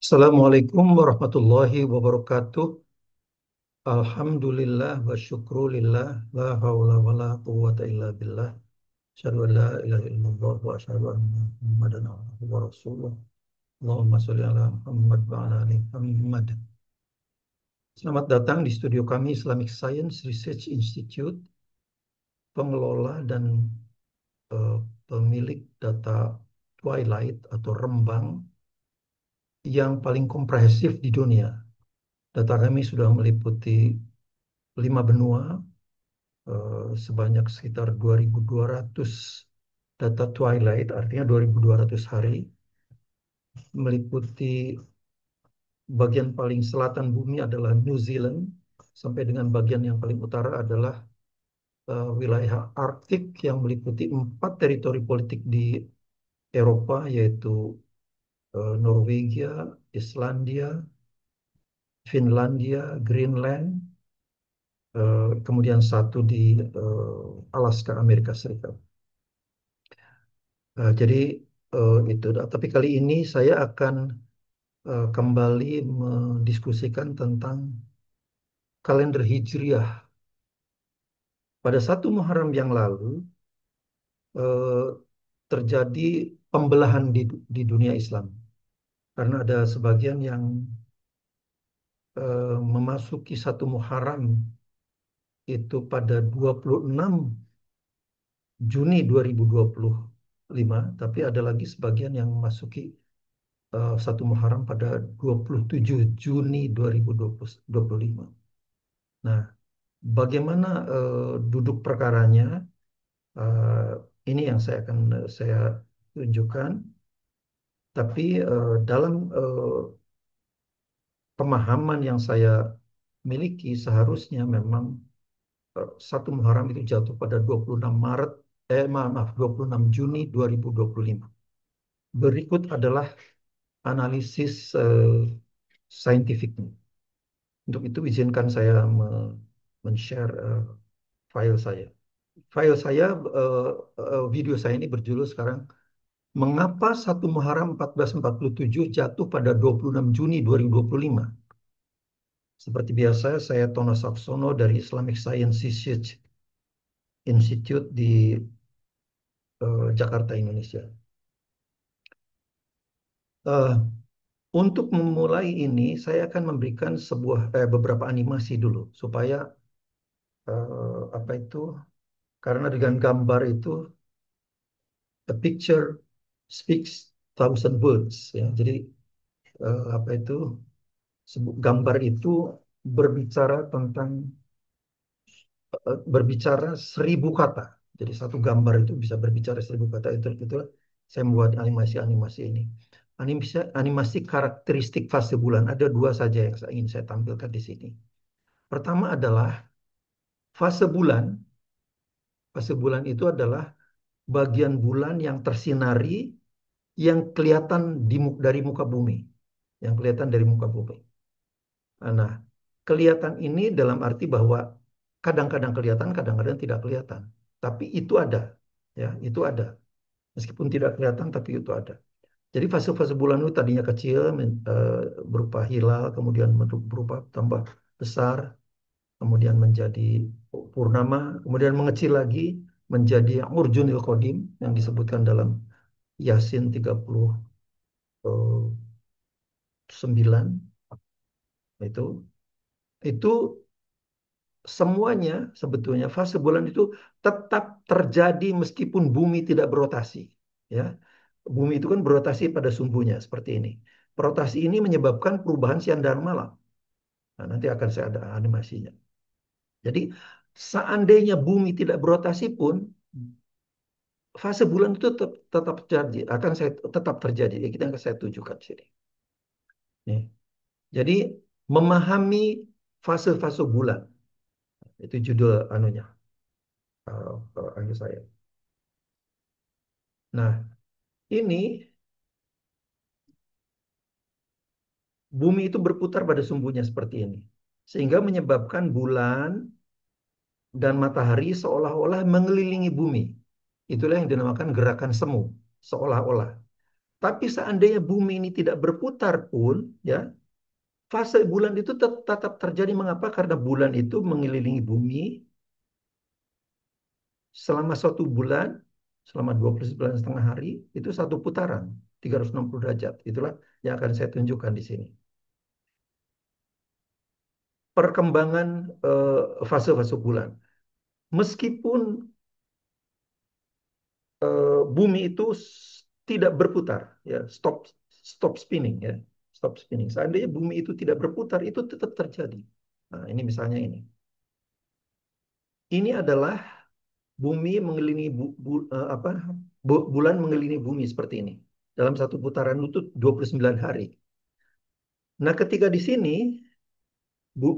Assalamualaikum warahmatullahi wabarakatuh. Alhamdulillah wa syukrulillah. La hawla wa la quwwata illa billah. Asyhadu an la ilaha illallah wa asyhadu anna Muhammadan abduhu wa rasuluh. Allahumma sholli ala Muhammad wa ala ali Muhammad. Selamat datang di studio kami Islamic Science Research Institute, pengelola dan eh, pemilik data Twilight atau Rembang yang paling komprehensif di dunia. Data kami sudah meliputi 5 benua, sebanyak sekitar 2.200 data twilight, artinya 2.200 hari, meliputi bagian paling selatan bumi adalah New Zealand, sampai dengan bagian yang paling utara adalah wilayah Arktik yang meliputi 4 teritori politik di Eropa, yaitu Norwegia, Islandia, Finlandia, Greenland, kemudian satu di Alaska, Amerika Serikat. Jadi itu. Tapi kali ini saya akan kembali mendiskusikan tentang kalender Hijriah. Pada 1 Muharram yang lalu eh, terjadi pembelahan di dunia Islam karena ada sebagian yang memasuki 1 Muharram itu pada 26 Juni 2025, tapi ada lagi sebagian yang memasuki 1 Muharram pada 27 Juni 2025. Nah, bagaimana duduk perkaranya? Eh, ini yang saya tunjukkan. Tapi dalam pemahaman yang saya miliki, seharusnya memang 1 Muharram itu jatuh pada 26 Maret, maaf, 26 Juni 2025. Berikut adalah analisis saintifiknya. Untuk itu izinkan saya men-share file saya. File saya, video saya ini berjudul sekarang, Mengapa 1 Muharram 1447 jatuh pada 26 Juni 2025? Seperti biasa, saya Tono Saksono dari Islamic Science Research Institute di Jakarta, Indonesia. Eh, untuk memulai ini, saya akan memberikan beberapa animasi dulu supaya apa itu? Karena dengan gambar itu, a picture speaks thousand words, ya. Jadi apa itu? Gambar itu berbicara tentang berbicara 1.000 kata. Jadi satu gambar itu bisa berbicara 1.000 kata. Itu saya membuat animasi-animasi ini. Animasi karakteristik fase bulan ada dua saja yang ingin saya tampilkan di sini. Pertama adalah fase bulan. Fase bulan itu adalah bagian bulan yang tersinari, yang kelihatan dari muka bumi, yang kelihatan dari muka bumi. Nah, kelihatan ini dalam arti bahwa kadang-kadang kelihatan, kadang-kadang tidak kelihatan. Tapi itu ada, ya, itu ada. Meskipun tidak kelihatan, tapi itu ada. Jadi fase-fase bulan itu tadinya kecil, berupa hilal, kemudian berubah tambah besar, kemudian menjadi purnama, kemudian mengecil lagi menjadi urjunil qadim yang disebutkan dalam Yasin 39. Itu semuanya sebetulnya fase bulan itu tetap terjadi meskipun bumi tidak berotasi, ya. Bumi itu kan berotasi pada sumbunya seperti ini. Rotasi ini menyebabkan perubahan siang dan malam. Nah, nanti akan saya ada animasinya. Jadi seandainya bumi tidak berotasi pun, fase bulan itu tetap terjadi, akan saya tetap terjadi. Ya, kita akan saya tunjukkan sini. Nih. Jadi memahami fase-fase bulan itu judul anunya, saya. Nah, ini bumi itu berputar pada sumbunya seperti ini. Sehingga menyebabkan bulan dan matahari seolah-olah mengelilingi bumi. Itulah yang dinamakan gerakan semu, seolah-olah. Tapi seandainya bumi ini tidak berputar pun, ya, fase bulan itu tetap terjadi. Mengapa? Karena bulan itu mengelilingi bumi selama 1 bulan, selama 29,5 hari, itu satu putaran, 360 derajat. Itulah yang akan saya tunjukkan di sini. Perkembangan fase-fase bulan. Meskipun bumi itu tidak berputar, ya, stop spinning, ya, stop spinning. Seandainya bumi itu tidak berputar, itu tetap terjadi. Nah, ini misalnya ini. Ini adalah bumi mengelilingi bulan mengelilingi bumi seperti ini. Dalam satu putaran itu 29 hari. Nah, ketika di sini,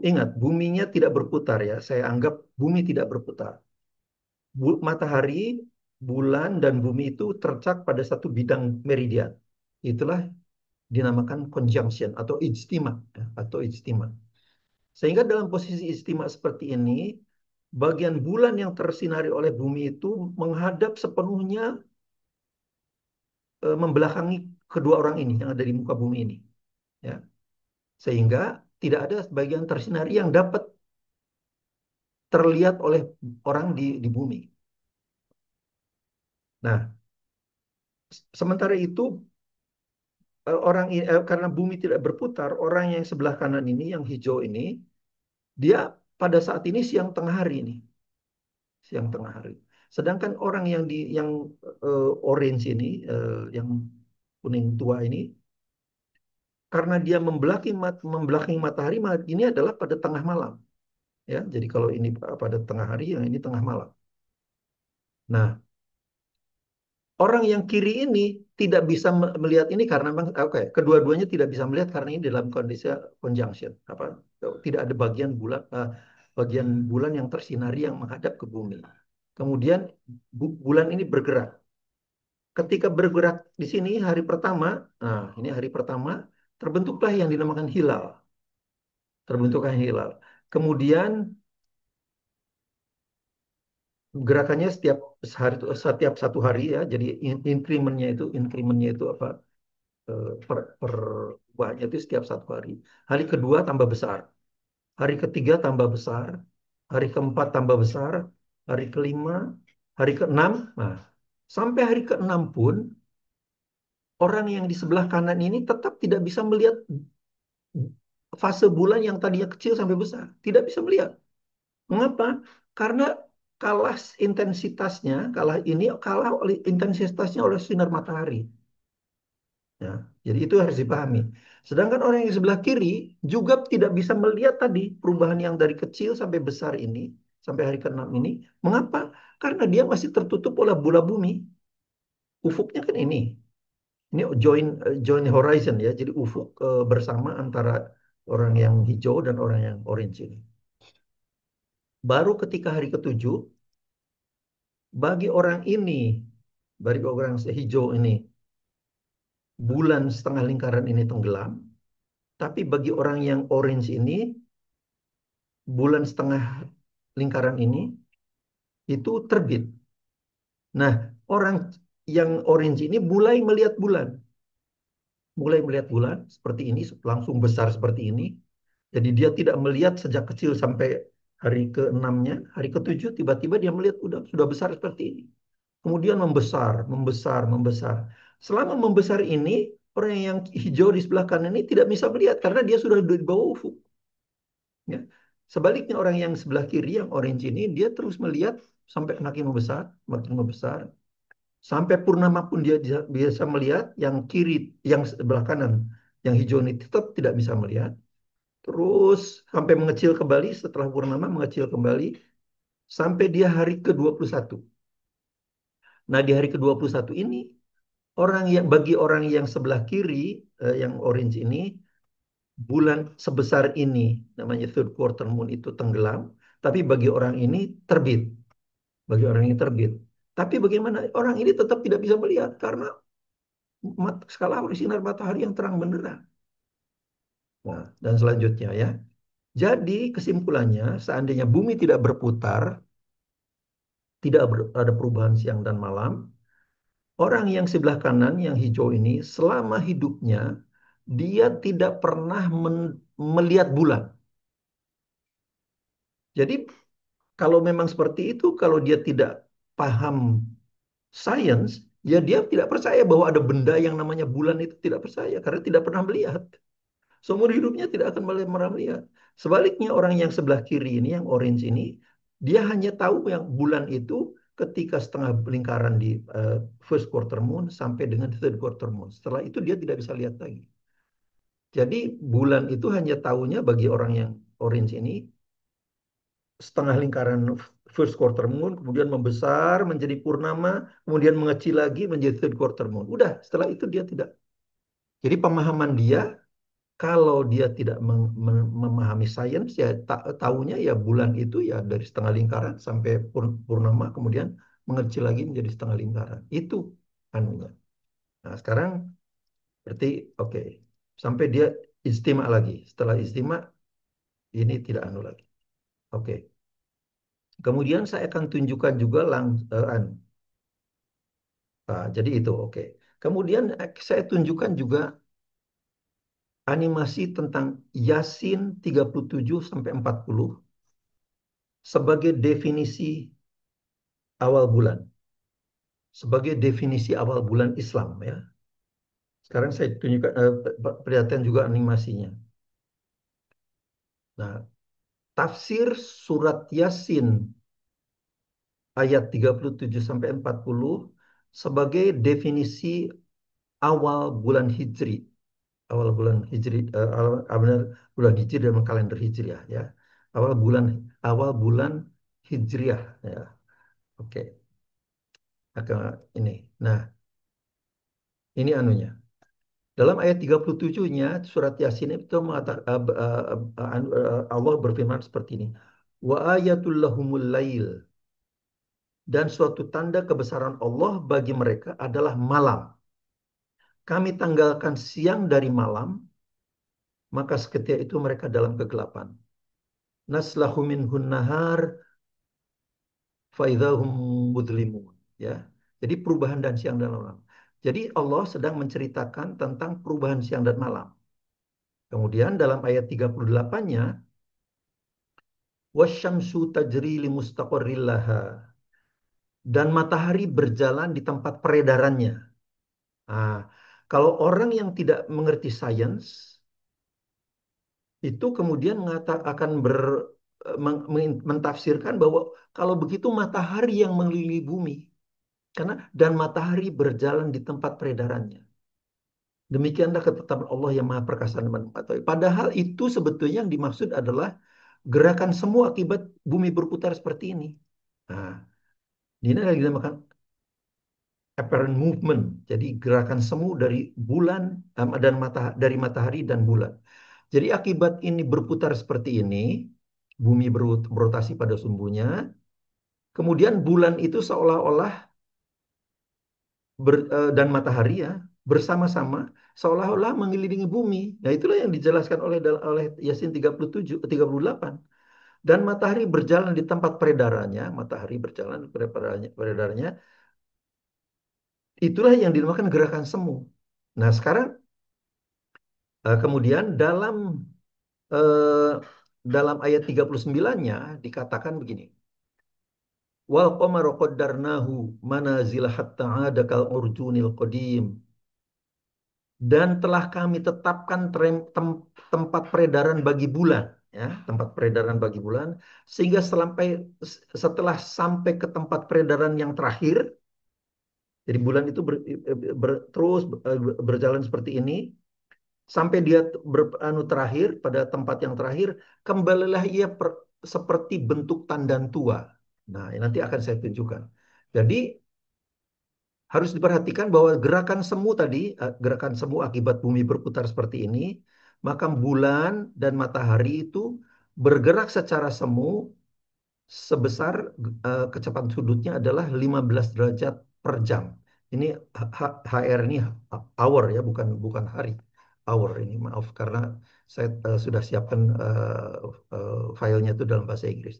ingat, buminya tidak berputar, ya. Saya anggap bumi tidak berputar. Matahari, bulan, dan bumi itu tercak pada satu bidang meridian. Itulah dinamakan conjunction atau ijtima, ya, atau ijtima. Sehingga dalam posisi ijtima seperti ini, bagian bulan yang tersinari oleh bumi itu menghadap sepenuhnya, membelakangi kedua orang ini yang ada di muka bumi ini, ya. Sehingga tidak ada bagian tersinari yang dapat terlihat oleh orang di bumi. Nah, sementara itu, karena bumi tidak berputar, orang yang sebelah kanan ini, yang hijau ini, dia pada saat ini siang tengah hari ini, siang tengah hari. Sedangkan orang yang orange ini, yang kuning tua ini, karena dia membelakangi matahari, ini adalah pada tengah malam, ya. Jadi kalau ini pada tengah hari, yang ini tengah malam. Nah, orang yang kiri ini tidak bisa melihat ini karena memang, oke, kedua-duanya tidak bisa melihat karena ini dalam kondisi conjunction, apa, tidak ada bagian bulan yang tersinari yang menghadap ke bumi. Kemudian bulan ini bergerak. Ketika bergerak di sini hari pertama, nah ini hari pertama, terbentuklah yang dinamakan hilal. Terbentuklah hilal. Kemudian gerakannya setiap 1 hari, ya. Jadi inkremennya itu apa? Perubahannya itu setiap 1 hari. Hari kedua tambah besar. Hari ketiga tambah besar. Hari keempat tambah besar. Hari kelima, hari keenam. Nah, sampai hari keenam pun orang yang di sebelah kanan ini tetap tidak bisa melihat fase bulan yang tadinya kecil sampai besar. Tidak bisa melihat. Mengapa? Karena kalah oleh intensitasnya oleh sinar matahari. Ya, jadi itu harus dipahami. Sedangkan orang yang sebelah kiri juga tidak bisa melihat tadi perubahan yang dari kecil sampai besar ini, sampai hari ke-6 ini. Mengapa? Karena dia masih tertutup oleh bola bumi. Ufuknya kan ini. Ini join horizon, ya. Jadi ufuk bersama antara orang yang hijau dan orang yang orange ini. Baru ketika hari ke-7, bagi orang ini, bagi orang hijau ini, bulan setengah lingkaran ini tenggelam. Tapi bagi orang yang orange ini, bulan setengah lingkaran ini itu terbit. Nah, orang yang orange ini mulai melihat bulan seperti ini, langsung besar seperti ini. Jadi dia tidak melihat sejak kecil sampai hari ke-6-nya, hari ke-7 tiba-tiba dia melihat sudah besar seperti ini. Kemudian membesar, membesar, membesar. Selama membesar ini, orang yang hijau di sebelah kanan ini tidak bisa melihat karena dia sudah di bawah ufuk. Ya. Sebaliknya orang yang sebelah kiri, yang orange ini, dia terus melihat sampai makin membesar, sampai purnama pun dia bisa melihat. Yang kiri, yang sebelah kanan, yang hijau ini tetap tidak bisa melihat. Terus sampai mengecil kembali setelah purnama, mengecil kembali sampai dia hari ke-21. Nah, di hari ke-21 ini, bagi orang yang sebelah kiri, yang orange ini, bulan sebesar ini, namanya third quarter moon, itu tenggelam, tapi bagi orang ini terbit. Bagi orang ini terbit. Tapi bagaimana? Orang ini tetap tidak bisa melihat karena skala oleh sinar matahari yang terang benderang. Nah, dan selanjutnya, ya. Jadi kesimpulannya, seandainya bumi tidak berputar, tidak ada perubahan siang dan malam, Orang yang sebelah kanan, yang hijau ini, selama hidupnya, dia tidak pernah melihat bulan. Jadi, kalau memang seperti itu, kalau dia tidak paham sains, ya dia tidak percaya bahwa ada benda yang namanya bulan itu tidak percaya, karena tidak pernah melihat. Seumur hidupnya tidak akan pernah melihat. Sebaliknya orang yang sebelah kiri ini, yang orange ini, dia hanya tahu yang bulan itu ketika setengah lingkaran di first quarter moon sampai dengan third quarter moon. Setelah itu dia tidak bisa lihat lagi. Jadi bulan itu hanya tahunya bagi orang yang orange ini setengah lingkaran first quarter moon, kemudian membesar menjadi purnama, kemudian mengecil lagi menjadi third quarter moon. Udah, setelah itu dia tidak. Jadi pemahaman dia kalau dia tidak memahami sains ya tahunya ya bulan itu ya dari setengah lingkaran sampai purnama kemudian mengecil lagi menjadi setengah lingkaran. Itu anunya. Nah, sekarang berarti oke. Sampai dia istimewa lagi. Setelah istimewa ini tidak anu lagi. Oke. Kemudian saya akan tunjukkan juga jadi itu oke. Kemudian saya tunjukkan juga animasi tentang Yasin 37 sampai 40 sebagai definisi awal bulan. Sebagai definisi awal bulan Islam ya. Sekarang saya tunjukkan perhatian juga animasinya. Nah, tafsir surat Yasin ayat 37 sampai 40 sebagai definisi awal bulan Hijri. Awal bulan Hijri benar bulan Hijri dalam kalender Hijriah ya. Awal bulan Hijriah ya. Oke. Ini. Nah, ini anunya. Dalam ayat 37-nya surat Yasin itu mengatakan Allah berfirman seperti ini. Wa ayatul lahumul lail dan suatu tanda kebesaran Allah bagi mereka adalah malam. Kami tanggalkan siang dari malam, maka seketika itu mereka dalam kegelapan. Naslahu minhun nahar faidahum mudlimun ya. Jadi perubahan dan siang dan malam. Jadi Allah sedang menceritakan tentang perubahan siang dan malam. Kemudian dalam ayat 38-nya wasyamsu tajri li mustaqarril laha dan matahari berjalan di tempat peredarannya. Nah, kalau orang yang tidak mengerti sains itu kemudian akan mentafsirkan bahwa kalau begitu matahari yang mengelilingi bumi karena dan matahari berjalan di tempat peredarannya. Demikianlah ketetapan Allah yang Maha Perkasa dan Maha Mengetahui. Padahal itu sebetulnya yang dimaksud adalah gerakan semu akibat bumi berputar seperti ini. Nah, ini lagi dinamakan apparent movement. Jadi gerakan semu dari bulan dan dari matahari dan bulan. Jadi akibat ini berputar seperti ini, bumi berotasi pada sumbunya, kemudian bulan itu seolah-olah dan matahari ya bersama-sama seolah-olah mengelilingi bumi. Nah, itulah yang dijelaskan oleh Yasin 37 38. Dan matahari berjalan di tempat peredarannya, matahari berjalan di peredarannya, itulah yang dinamakan gerakan semu. Nah, sekarang kemudian eh, dalam ayat 39-nya dikatakan begini. Wal qamara qaddarnahu manazil hatta 'ada kal urjunil qadim. Dan telah kami tetapkan tempat peredaran bagi bulan ya, tempat peredaran bagi bulan sehingga setelah sampai ke tempat peredaran yang terakhir. Jadi bulan itu terus berjalan seperti ini sampai dia terakhir pada tempat yang terakhir, kembalilah ia seperti bentuk tandan tua. Nah, nanti akan saya tunjukkan. Jadi harus diperhatikan bahwa gerakan semu tadi, gerakan semu akibat bumi berputar seperti ini, maka bulan dan matahari itu bergerak secara semu sebesar kecepatan sudutnya adalah 15 derajat per jam. Ini HR ini hour ya, bukan bukan hari. Hour ini maaf karena saya sudah siapkan filenya itu dalam bahasa Inggris.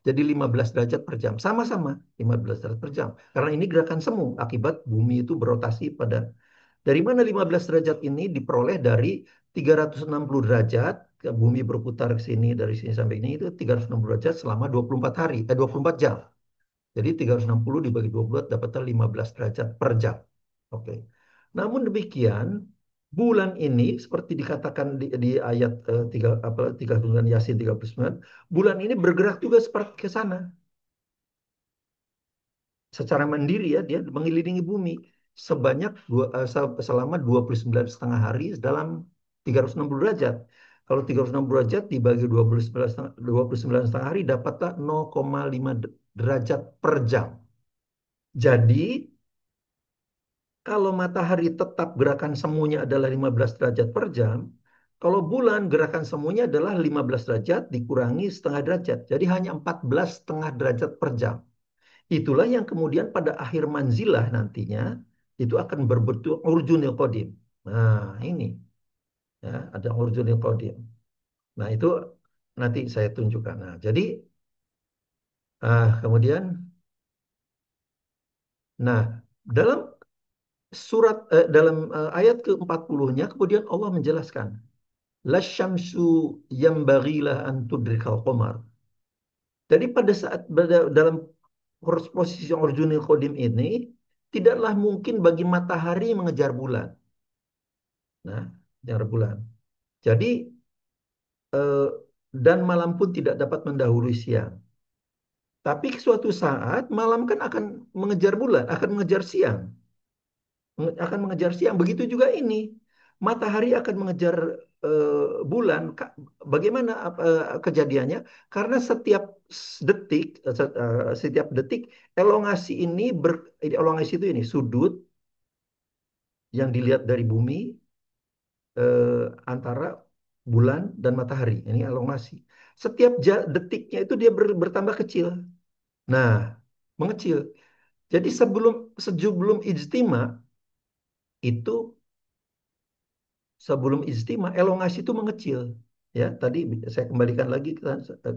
jadi 15 derajat per jam. Sama-sama 15 derajat per jam. Karena ini gerakan semu akibat bumi itu berotasi pada. Dari mana 15 derajat ini diperoleh dari 360 derajat, bumi berputar ke sini dari sini sampai ini itu 360 derajat selama 24 hari, 24 jam. Jadi 360 dibagi 12 dapatnya 15 derajat per jam. Oke. Namun demikian, bulan ini seperti dikatakan di ayat 39 Yasin 39, bulan ini bergerak juga seperti ke sana. Secara mandiri ya, dia mengelilingi bumi sebanyak selama 29,5 hari dalam 360 derajat. Kalau 360 derajat dibagi 29,5 hari dapatlah 0,5 derajat per jam. Jadi kalau matahari tetap gerakan semuanya adalah 15 derajat per jam, kalau bulan gerakan semuanya adalah 15 derajat dikurangi setengah derajat. Jadi hanya 14,5 derajat per jam. Itulah yang kemudian pada akhir manzilah nantinya itu akan berbentuk urjunil qadim. Nah, ini ya, ada urjunil qadim. Nah, itu nanti saya tunjukkan. Nah, jadi kemudian nah, dalam dalam ayat ke-40-nya kemudian Allah menjelaskan lasyamsu yambaghilah an tudrikal qamar. Jadi pada saat dalam posisi urjunil qadim ini tidaklah mungkin bagi matahari mengejar bulan. Nah, mengejar bulan. Jadi eh, dan malam pun tidak dapat mendahului siang. Tapi suatu saat malam kan akan mengejar bulan, akan mengejar siang, akan mengejar siang. Begitu juga ini, matahari akan mengejar bulan. Bagaimana kejadiannya? Karena detik, setiap detik elongasi elongasi itu ini sudut yang dilihat dari bumi antara bulan dan matahari. Ini elongasi. Setiap detiknya itu dia bertambah kecil. Nah, mengecil. Jadi sebelum ijtima itu elongasi itu mengecil. Ya, tadi saya kembalikan lagi ke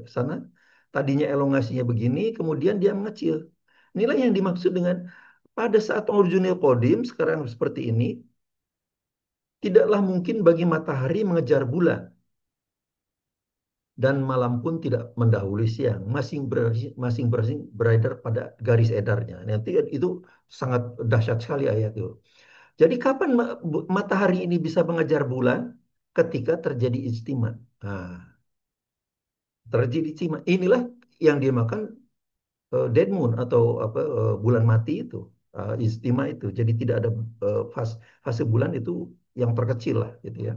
sana. Tadinya elongasinya begini, kemudian dia mengecil. Inilah yang dimaksud dengan pada saat urjunil qadim sekarang seperti ini, tidaklah mungkin bagi matahari mengejar bulan dan malam pun tidak mendahului siang, masing-masing beredar pada garis edarnya. Nanti itu sangat dahsyat sekali ayat itu. Jadi kapan matahari ini bisa mengejar bulan? Ketika terjadi ijtima. Nah, terjadi ijtima. Inilah yang dimakan dead moon atau bulan mati itu, ijtima itu. Jadi tidak ada fase bulan itu yang terkecil lah gitu ya.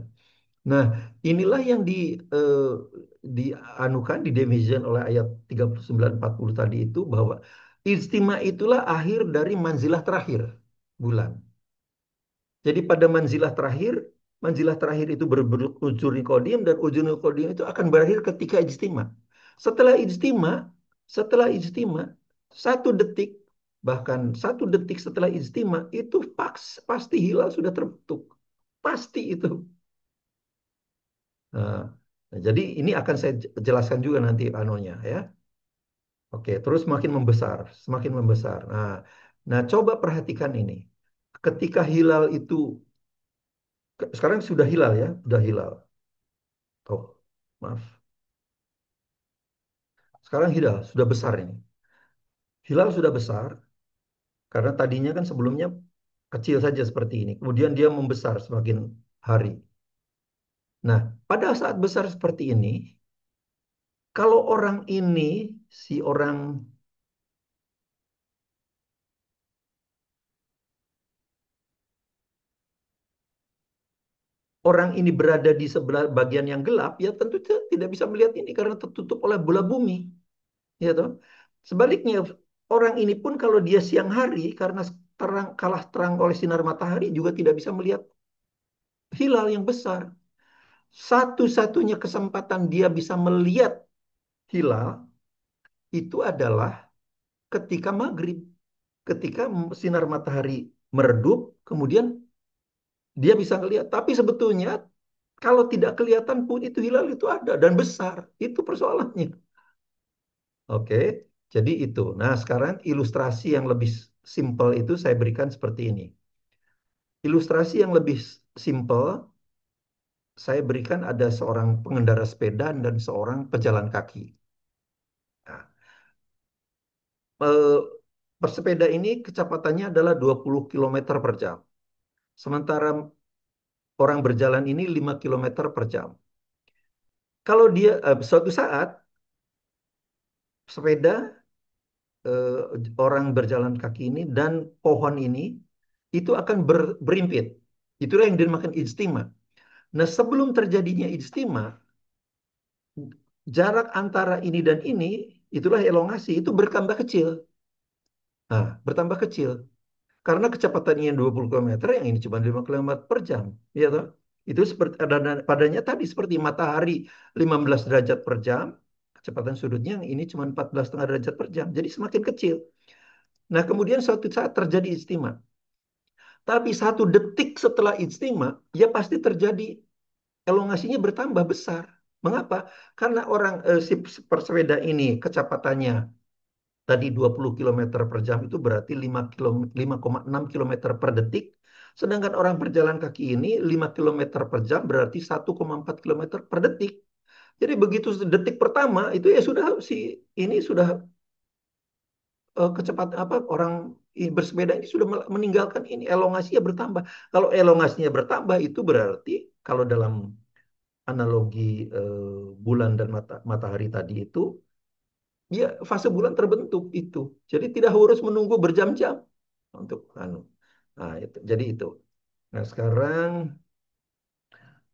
Nah, inilah yang eh, dianukan, didefinisikan oleh ayat 39-40 tadi itu bahwa ijtima itulah akhir dari manzilah terakhir bulan. Jadi pada manzilah terakhir itu berujur kodim dan ujur kodim itu akan berakhir ketika ijtima. Setelah ijtima, setelah ijtima, 1 detik, bahkan 1 detik setelah ijtima itu pasti hilal sudah terbentuk. Pasti itu. Nah, jadi ini akan saya jelaskan juga nanti anunya ya. Oke, terus semakin membesar, semakin membesar. Nah, coba perhatikan ini. Ketika hilal itu sekarang sudah hilal ya, sudah hilal. Oh, maaf. Sekarang hilal sudah besar ini. Hilal sudah besar karena tadinya kan sebelumnya kecil saja seperti ini. Kemudian dia membesar semakin hari. Nah, pada saat besar seperti ini, kalau orang ini, si orang ini berada di sebelah bagian yang gelap, ya tentu tidak bisa melihat ini karena tertutup oleh bola bumi, ya toh. Sebaliknya, orang ini pun kalau dia siang hari karena kalah terang oleh sinar matahari juga tidak bisa melihat hilal yang besar. Satu-satunya kesempatan dia bisa melihat hilal itu adalah ketika maghrib, ketika sinar matahari meredup, kemudian dia bisa melihat. Tapi sebetulnya kalau tidak kelihatan pun itu hilal itu ada dan besar. Itu persoalannya. Oke, jadi itu. Nah, sekarang ilustrasi yang lebih simpel itu saya berikan seperti ini. Ilustrasi yang lebih simpel saya berikan ada seorang pengendara sepeda dan seorang pejalan kaki. Nah, eh, bersepeda ini kecepatannya adalah 20 kilometer per jam. Sementara orang berjalan ini 5 kilometer per jam. Kalau dia suatu saat sepeda eh, orang berjalan kaki ini dan pohon ini itu akan berimpit. Itulah yang dinamakan ijtima. Nah, sebelum terjadinya ijtima, jarak antara ini dan ini, itulah elongasi, itu bertambah kecil. Nah, bertambah kecil. Karena kecepatannya 20 kilometer, yang ini cuma 5 kilometer per jam. Ya toh? Itu seperti padanya tadi seperti matahari 15 derajat per jam, kecepatan sudutnya yang ini cuma 14,5 derajat per jam. Jadi semakin kecil. Nah, kemudian suatu saat terjadi istimewa. Tapi 1 detik setelah istimewa, ya pasti terjadi elongasinya bertambah besar. Mengapa? Karena orang si persepeda ini kecepatannya tadi 20 kilometer per jam itu berarti 5,6 kilometer per detik. Sedangkan orang berjalan kaki ini 5 kilometer per jam berarti 1,4 kilometer per detik. Jadi begitu detik pertama itu ya sudah si ini sudah kecepatan apa orang bersepeda ini sudah meninggalkan ini elongasinya bertambah. Kalau elongasinya bertambah itu berarti kalau dalam analogi bulan dan matahari tadi itu ya fase bulan terbentuk itu. Jadi tidak harus menunggu berjam-jam untuk anu. Nah, itu. Jadi itu. Nah, sekarang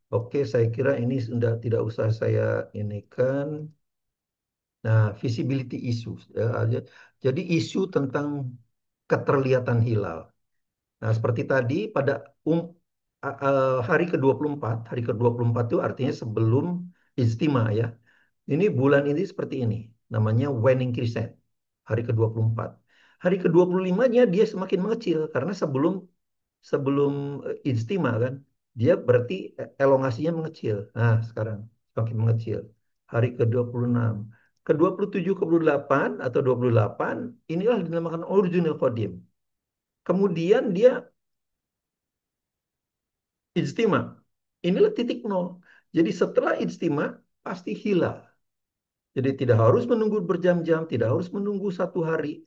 oke saya kira ini sudah tidak usah saya ini kan. Nah, visibility issues ya. Jadi isu tentang keterlihatan hilal. Nah, seperti tadi pada hari ke-24, hari ke-24 itu artinya sebelum istimewa ya. Ini bulan ini seperti ini, namanya waning crescent, hari ke-24. Hari ke-25-nya dia semakin mengecil karena sebelum sebelum istimewa kan, dia berarti elongasinya mengecil. Nah, sekarang semakin mengecil. Hari ke-26, ke-27, ke-28 atau 28 inilah dinamakan original kodim. Kemudian dia ijtima. Inilah titik nol. Jadi setelah ijtima pasti hilal. Jadi tidak harus menunggu berjam-jam, tidak harus menunggu 1 hari.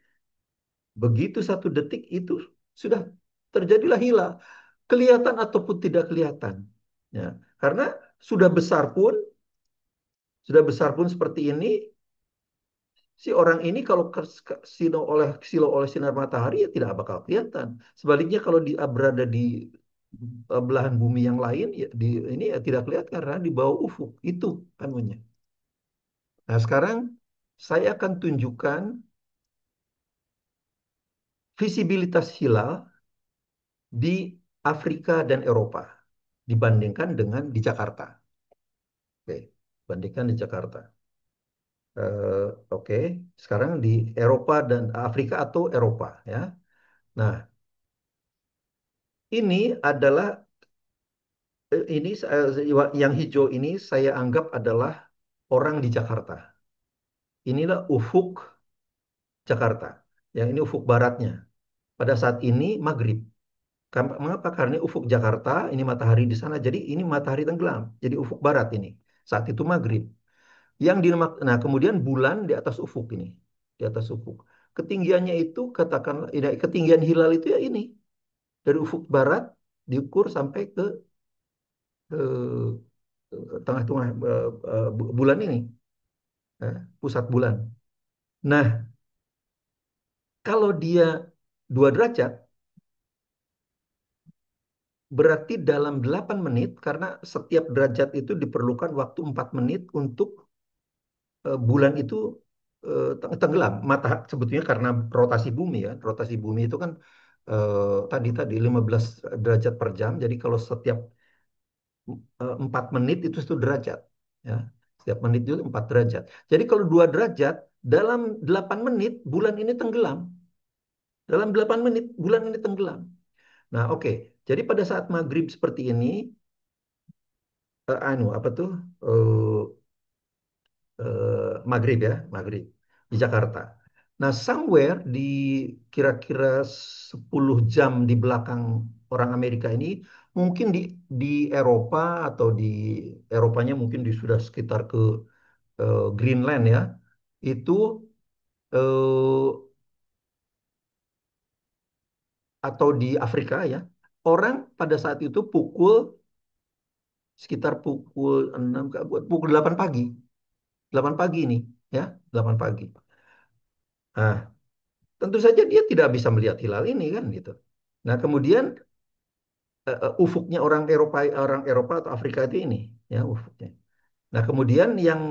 Begitu 1 detik itu sudah terjadilah hilal. Kelihatan ataupun tidak kelihatan. Ya, karena sudah besar pun, sudah besar pun seperti ini, si orang ini kalau silo oleh sinar matahari ya tidak bakal kelihatan. Sebaliknya kalau dia berada di belahan bumi yang lain ya di ini ya tidak kelihatan karena di bawah ufuk itu anunya. Nah, sekarang saya akan tunjukkan visibilitas hilal di Afrika dan Eropa dibandingkan dengan di Jakarta. Oke, bandingkan di Jakarta. Oke, sekarang di Eropa dan Afrika atau Eropa ya. Nah, ini adalah ini yang hijau ini saya anggap adalah orang di Jakarta. Inilah ufuk Jakarta. Yang ini ufuk baratnya. Pada saat ini maghrib. Mengapa? Karena ufuk Jakarta, ini matahari di sana. Jadi ini matahari tenggelam. Jadi ufuk barat ini. Saat itu maghrib. Nah, kemudian bulan di atas ufuk ini. Di atas ufuk. Ketinggiannya itu katakanlah, ketinggian hilal itu ya ini. Dari ufuk barat diukur sampai ke tengah-tengah bulan ini. Pusat bulan. Nah, kalau dia 2 derajat, berarti dalam 8 menit, karena setiap derajat itu diperlukan waktu 4 menit untuk bulan itu tenggelam. Sebetulnya karena rotasi bumi ya. Rotasi bumi itu kan tadi 15 derajat per jam. Jadi kalau setiap 4 menit itu 1 derajat. Ya. Setiap menit itu 4 derajat. Jadi kalau 2 derajat, dalam 8 menit bulan ini tenggelam. Dalam 8 menit bulan ini tenggelam. Nah, oke. Jadi pada saat maghrib seperti ini, apa tuh? Maghrib ya, maghrib. di Jakarta. Nah, somewhere di kira-kira 10 jam di belakang orang Amerika ini, mungkin di Eropa atau di Eropanya mungkin di sudah sekitar ke Greenland ya, itu eh, atau di Afrika ya, orang pada saat itu sekitar pukul 6 pukul 8 pagi. 8 pagi ini ya, 8 pagi. Nah, tentu saja dia tidak bisa melihat hilal ini kan gitu. Nah, kemudian ufuknya orang Eropa atau Afrika itu ini ya ufuknya. Nah, kemudian yang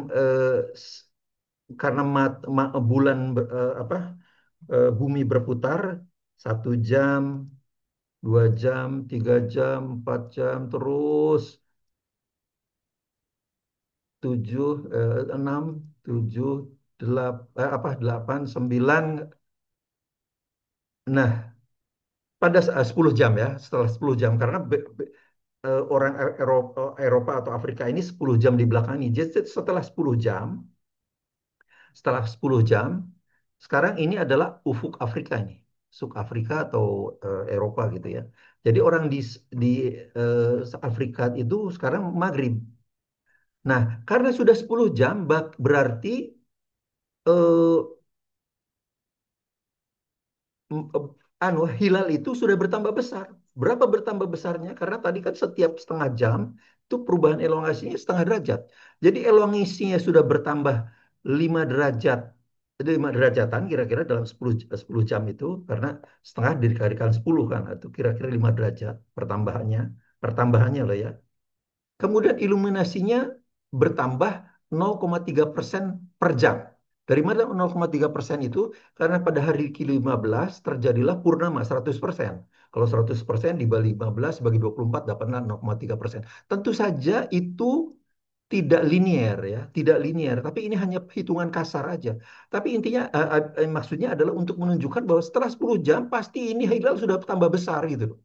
karena bulan bumi berputar 1 jam, 2 jam, 3 jam, 4 jam, terus 7, 6, 7, 8, 9. Nah, pada 10 jam ya, setelah 10 jam karena orang Eropa atau Afrika ini 10 jam di belakang ini. Jadi setelah 10 jam, sekarang ini adalah ufuk Afrika ini. Ufuk Afrika atau Eropa gitu ya. Jadi orang di Afrika itu sekarang maghrib. Nah, karena sudah 10 jam, berarti eh, hilal itu sudah bertambah besar. Berapa bertambah besarnya? Karena tadi kan setiap setengah jam itu perubahan elongasinya setengah derajat. Jadi elongasinya sudah bertambah 5 derajat. Jadi 5 derajatan kira-kira dalam 10 jam itu karena setengah dikalikan 10 kan itu kira-kira 5 derajat pertambahannya loh ya. Kemudian iluminasinya bertambah 0,3% per jam. Dari mana 0,3% itu? Karena pada hari ke-15 terjadilah purnama 100%. Kalau 100% dibagi 15 bagi 24 dapatlah 0,3%. Tentu saja itu tidak linear ya, tidak linear. Tapi ini hanya hitungan kasar aja. Tapi intinya maksudnya adalah untuk menunjukkan bahwa setelah 10 jam pasti ini hilal sudah tambah besar gitu loh.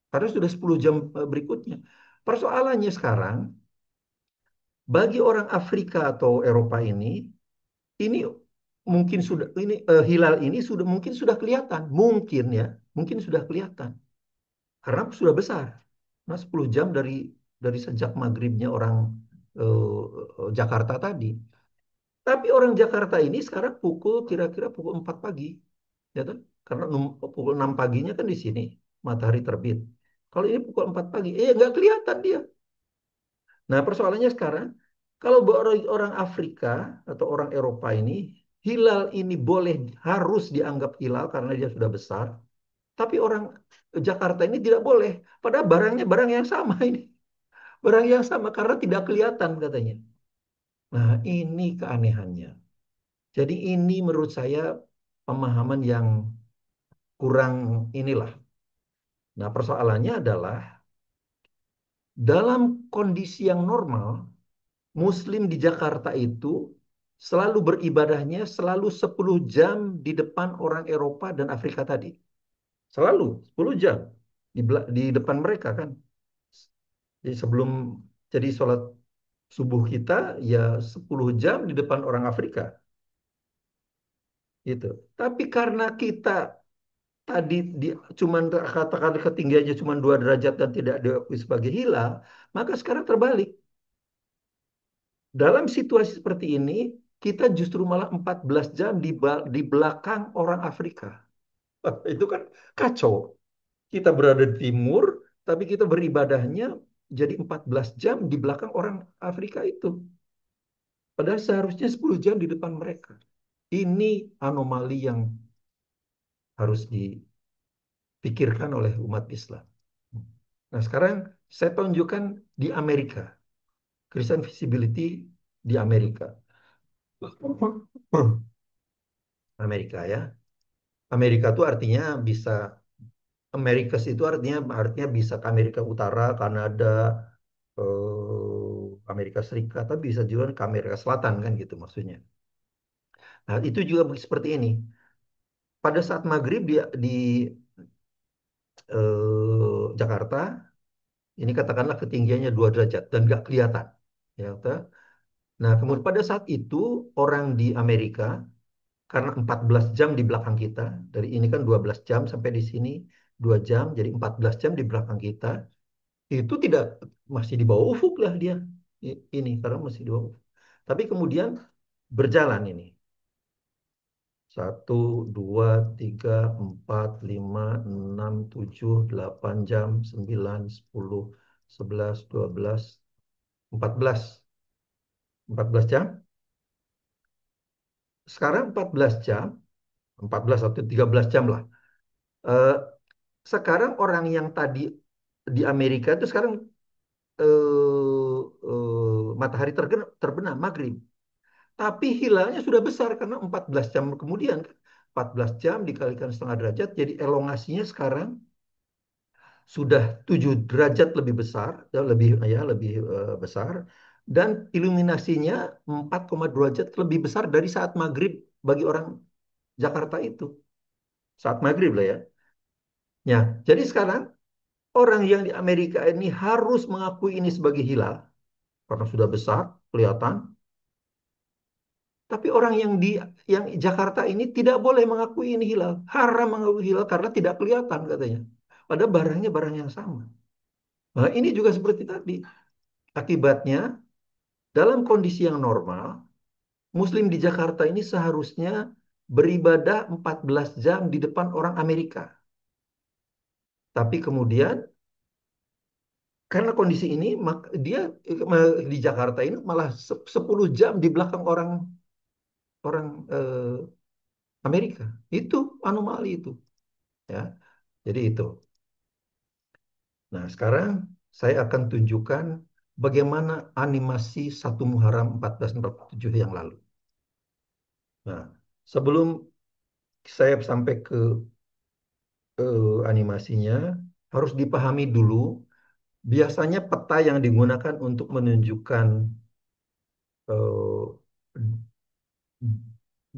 Karena sudah 10 jam berikutnya. Persoalannya sekarang bagi orang Afrika atau Eropa ini mungkin sudah hilal ini mungkin sudah kelihatan, mungkin ya, mungkin sudah kelihatan karena sudah besar. Nah, 10 jam dari sejak maghribnya orang Jakarta tadi. Tapi orang Jakarta ini sekarang kira-kira pukul 4 pagi, ya kan? Karena pukul 6 paginya kan di sini matahari terbit. Kalau ini pukul 4 pagi, nggak kelihatan dia. Nah, persoalannya sekarang, kalau orang Afrika atau orang Eropa ini, hilal ini harus dianggap hilal karena dia sudah besar, tapi orang Jakarta ini tidak boleh. Padahal barangnya barang yang sama ini. Barang yang sama karena tidak kelihatan katanya. Nah, ini keanehannya. Jadi ini menurut saya pemahaman yang kurang inilah. Nah, persoalannya adalah dalam kondisi yang normal, Muslim di Jakarta itu selalu beribadahnya selalu 10 jam di depan orang Eropa dan Afrika tadi. Selalu 10 jam di depan mereka kan. Jadi jadi sholat subuh kita ya 10 jam di depan orang Afrika gitu. Tapi karena kita tadi cuman katakan ketinggiannya cuma 2 derajat dan tidak diakui sebagai hilal, maka sekarang terbalik. Dalam situasi seperti ini, kita justru malah 14 jam di belakang orang Afrika. Itu kan kacau. Kita berada di timur, tapi kita beribadahnya jadi 14 jam di belakang orang Afrika itu. Padahal seharusnya 10 jam di depan mereka. Ini anomali yang harus dipikirkan oleh umat Islam. Nah, sekarang saya tunjukkan di Amerika. Christian Visibility di Amerika. Amerika ya. Amerika itu artinya bisa Amerikas itu artinya bisa ke Amerika Utara, Kanada, Amerika Serikat, tapi bisa juga ke Amerika Selatan kan gitu maksudnya. Nah, itu juga seperti ini. Pada saat maghrib di Jakarta, ini katakanlah ketinggiannya 2 derajat dan nggak kelihatan. Ya, nah, kemudian pada saat itu orang di Amerika karena 14 jam di belakang kita. Dari ini kan 12 jam sampai di sini 2 jam, jadi 14 jam di belakang kita. Itu tidak masih di bawah ufuk lah dia. Ini karena masih di bawah ufuk. Tapi kemudian berjalan ini. 1, 2, 3, 4, 5, 6, 7, 8 jam, 9, 10, 11, 12, 14 Sekarang 14 jam, 14 atau 13 jam lah. Eh, Sekarang orang yang tadi di Amerika itu sekarang matahari terbenam, maghrib. Tapi hilalnya sudah besar karena 14 jam kemudian. 14 jam dikalikan setengah derajat, jadi elongasinya sekarang sudah 7 derajat lebih besar, lebih besar, dan iluminasinya 4,2 derajat lebih besar dari saat maghrib bagi orang Jakarta itu. Saat maghrib lah ya. Ya, jadi sekarang orang yang di Amerika ini harus mengakui ini sebagai hilal karena sudah besar, kelihatan. Tapi orang yang Jakarta ini tidak boleh mengakui ini hilal. Haram mengakui hilal karena tidak kelihatan katanya. Padahal barangnya barang yang sama. Nah, ini juga seperti tadi. Akibatnya, dalam kondisi yang normal, Muslim di Jakarta ini seharusnya beribadah 14 jam di depan orang Amerika. Tapi kemudian, karena kondisi ini, dia di Jakarta ini malah 10 jam di belakang orang orang Amerika. Itu anomali itu. Ya, jadi itu. Nah, sekarang saya akan tunjukkan bagaimana animasi 1 Muharram 1447 yang lalu. Nah, sebelum saya sampai ke animasinya, harus dipahami dulu, biasanya peta yang digunakan untuk menunjukkan eh,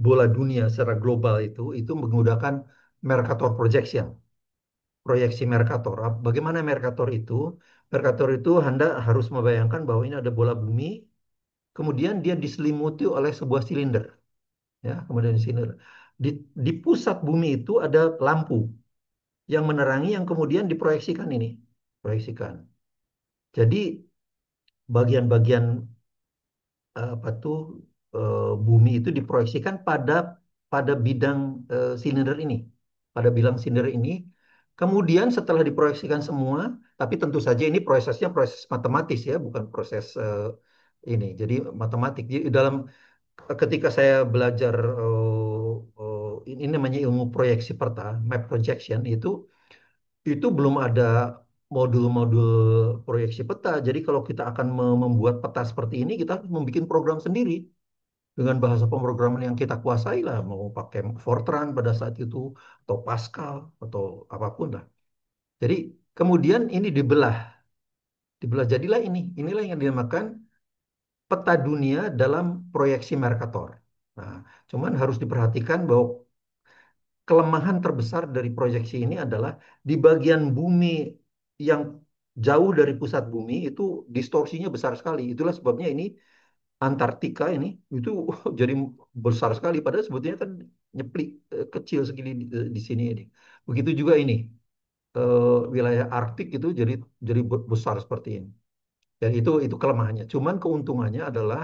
bola dunia secara global itu menggunakan Mercator Projection, proyeksi Mercator. Bagaimana Mercator itu? Mercator itu Anda harus membayangkan bahwa ini ada bola bumi, kemudian dia diselimuti oleh sebuah silinder, ya, kemudian silinder. Di, di pusat bumi itu ada lampu yang menerangi yang kemudian diproyeksikan ini, proyeksikan. Jadi bagian-bagian apa tuh bumi itu diproyeksikan pada pada bidang silinder ini, pada bilang silinder ini. Kemudian setelah diproyeksikan semua, tapi tentu saja ini prosesnya proses matematis ya, bukan proses ini. Jadi matematik. Jadi dalam ketika saya belajar ini namanya ilmu proyeksi peta, map projection itu belum ada modul-modul proyeksi peta. Jadi kalau kita akan membuat peta seperti ini, kita harus membuat program sendiri dengan bahasa pemrograman yang kita kuasai lah, mau pakai Fortran pada saat itu atau Pascal atau apapun lah. Jadi kemudian ini dibelah jadilah inilah yang dinamakan peta dunia dalam proyeksi Mercator. Nah, cuman harus diperhatikan bahwa kelemahan terbesar dari proyeksi ini adalah di bagian bumi yang jauh dari pusat bumi itu distorsinya besar sekali. Itulah sebabnya ini Antartika ini itu jadi besar sekali padahal sebetulnya kan nyeplik kecil segini di sini ini. Begitu juga ini wilayah Arktik itu jadi besar seperti ini. Dan itu kelemahannya. Cuman keuntungannya adalah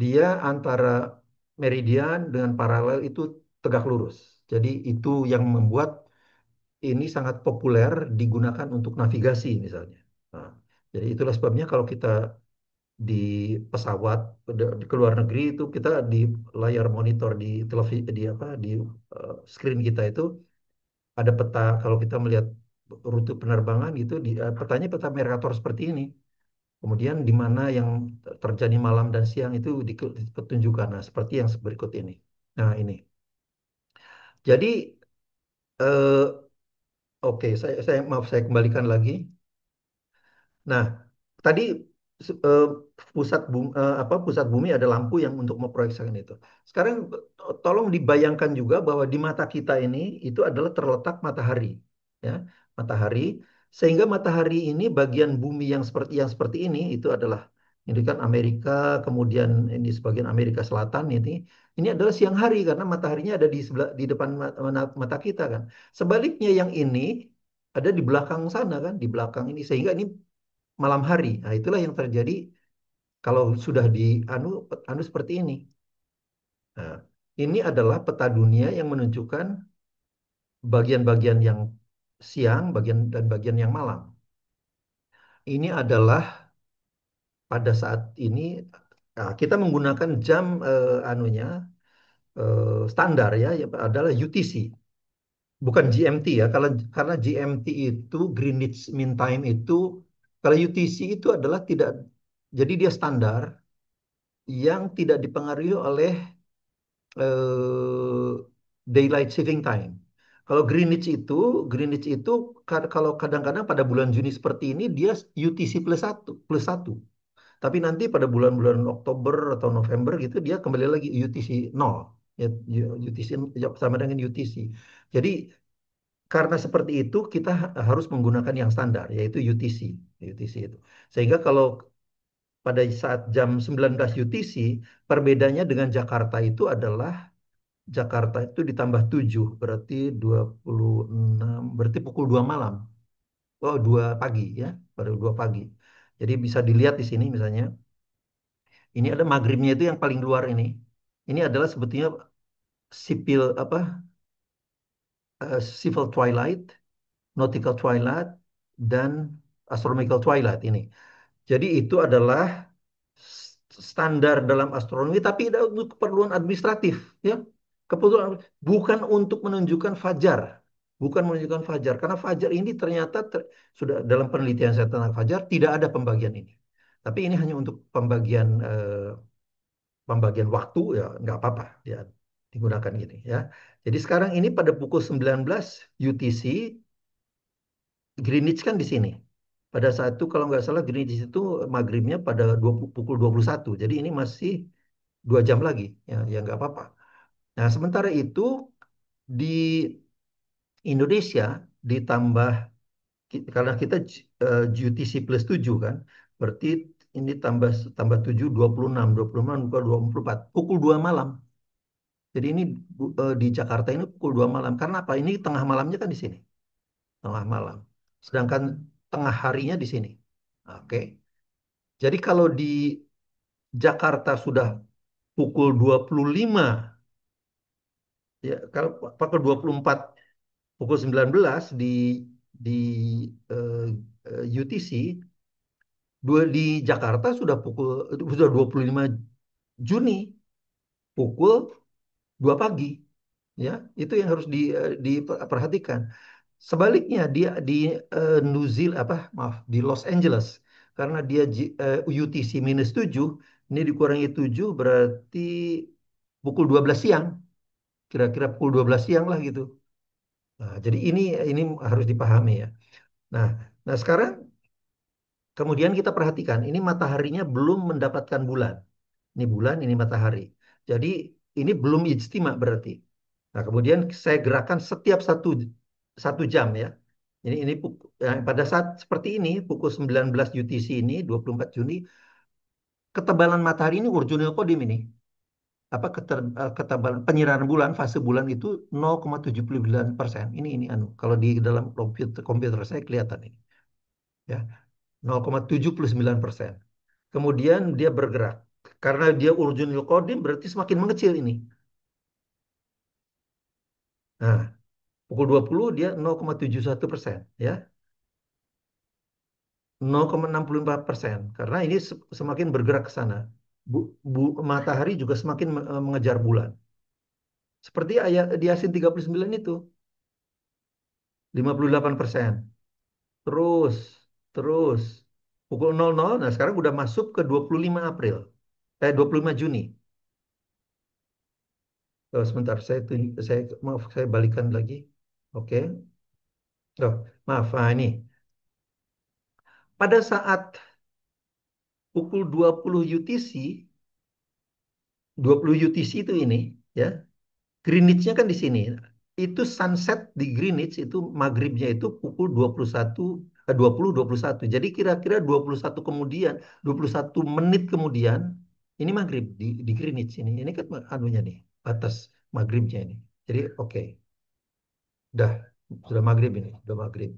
dia antara meridian dengan paralel itu tegak lurus. Jadi itu yang membuat ini sangat populer digunakan untuk navigasi misalnya. Nah, jadi itulah sebabnya kalau kita di pesawat ke luar negeri itu kita di layar monitor di televisi di apa di screen kita itu ada peta kalau kita melihat rute penerbangan gitu petanya peta Mercator seperti ini. Kemudian di mana yang terjadi malam dan siang itu dipetunjukkan. Nah, seperti yang berikut ini. Nah, ini. Jadi oke, saya maaf saya kembalikan lagi. Nah, tadi eh, pusat bumi ada lampu yang untuk memproyeksikan itu. Sekarang tolong dibayangkan juga bahwa di mata kita ini itu adalah terletak matahari, ya, matahari. Sehingga matahari ini bagian bumi yang seperti ini itu adalah Ini kan Amerika, kemudian ini sebagian Amerika Selatan ini adalah siang hari karena mataharinya ada di sebelah di depan mata kita kan. Sebaliknya yang ini ada di belakang sana kan, di belakang ini sehingga ini malam hari. Nah, itulah yang terjadi kalau sudah di anu seperti ini. Nah, ini adalah peta dunia yang menunjukkan bagian-bagian yang siang, bagian dan bagian yang malam. Ini adalah pada saat ini kita menggunakan jam anunya standar ya adalah UTC, bukan GMT ya. Kalau karena GMT itu Greenwich Mean Time itu, kalau UTC itu adalah tidak, jadi dia standar yang tidak dipengaruhi oleh eh, daylight saving time. Kalau Greenwich itu kalau kadang-kadang pada bulan Juni seperti ini dia UTC plus satu. Tapi nanti pada bulan-bulan Oktober atau November gitu dia kembali lagi UTC nol. Ya, UTC ya, sama dengan UTC. Jadi karena seperti itu kita harus menggunakan yang standar yaitu UTC. UTC itu. Sehingga kalau pada saat jam 19 UTC perbedaannya dengan Jakarta itu adalah Jakarta itu ditambah 7 berarti 26 berarti pukul 2 malam. Oh, 2 pagi ya, baru 2 pagi. Jadi bisa dilihat di sini misalnya. Ini ada maghribnya itu yang paling luar ini. Ini adalah sebetulnya sipil apa civil twilight, nautical twilight, dan astronomical twilight ini. Jadi itu adalah standar dalam astronomi, tapi ada untuk keperluan administratif, ya. Keperluan bukan untuk menunjukkan fajar, bukan menunjukkan fajar, karena fajar ini ternyata sudah dalam penelitian saya tentang fajar tidak ada pembagian ini. Tapi ini hanya untuk pembagian waktu ya nggak apa-apa ya digunakan gini ya. Jadi sekarang ini pada pukul 19 UTC Greenwich kan di sini. Pada saat itu kalau nggak salah Greenwich itu maghribnya pada pukul 21. Jadi ini masih 2 jam lagi ya ya nggak apa-apa. Nah sementara itu di Indonesia ditambah karena kita UTC plus 7 kan berarti ini tambah tambah 7 26 bukan 24 pukul 2 malam. Jadi ini di Jakarta ini pukul 2 malam. Karena apa? Ini tengah malamnya kan di sini. Tengah malam. Sedangkan tengah harinya di sini. Oke. Jadi kalau di Jakarta sudah pukul 25, ya kalau pukul 24, pukul 19 di eh, UTC, di Jakarta sudah 25 Juni pukul 2 pagi. Ya, itu yang harus diperhatikan. Sebaliknya dia di New Zealand apa maaf di Los Angeles karena dia UTC minus 7 ini dikurangi 7 berarti pukul 12 siang kira-kira pukul 12 siang lah gitu. Nah, jadi ini harus dipahami ya. Nah, nah sekarang kemudian kita perhatikan ini mataharinya belum mendapatkan bulan. Ini bulan, ini matahari. Jadi ini belum ijtima berarti. Nah, kemudian saya gerakan setiap satu jam ya. Pada saat seperti ini pukul 19 UTC ini 24 Juni ketebalan matahari ini urjunil kodim ini. Apa ketebalan penyinaran bulan fase bulan itu 0,79%. Ini anu kalau di dalam komputer saya kelihatan ini ya 0,79%. Kemudian dia bergerak. Karena dia urjunil kodim berarti semakin mengecil ini. Nah, pukul 20 dia 0,71% ya. 0,64% karena ini semakin bergerak ke sana. Matahari juga semakin mengejar bulan. Seperti di Yasin 39 itu 58%. Terus terus pukul 00 nah sekarang udah masuk ke 25 April. 25 Juni. Oh, sebentar saya maaf saya balikan lagi. Oke. Oh, maaf. Nah, ini pada saat pukul 20 UTC 20 UTC itu ini ya Greenwich-nya kan di sini. Itu sunset di Greenwich itu maghribnya itu pukul 21 20, 21. Jadi kira-kira 21 kemudian, 21 menit kemudian, ini maghrib di Greenwich ini. Ini kan anunya nih, batas maghribnya ini. Jadi oke, dah sudah maghrib ini, sudah maghrib.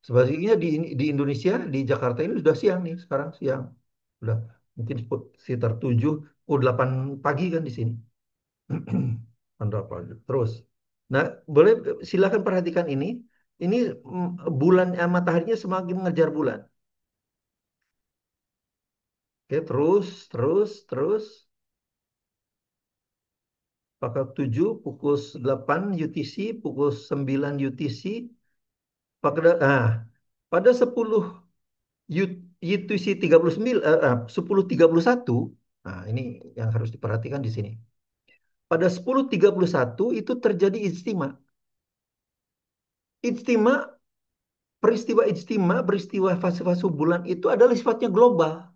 Sebaliknya di Indonesia, di Jakarta ini sudah siang nih, sekarang siang. Sudah mungkin sekitar 7, 8 pagi kan di sini. Anda apa? Terus, nah boleh silakan perhatikan ini. Ini bulan mataharinya semakin mengejar bulan. Oke, terus. Pukul 7, pukul 8 UTC, pukul 9 UTC. Pada 10 UTC 39, 10:31. Nah, ini yang harus diperhatikan di sini. Pada 10:31 itu terjadi ijtima. Ijtima, peristiwa fase-fase bulan itu adalah sifatnya global.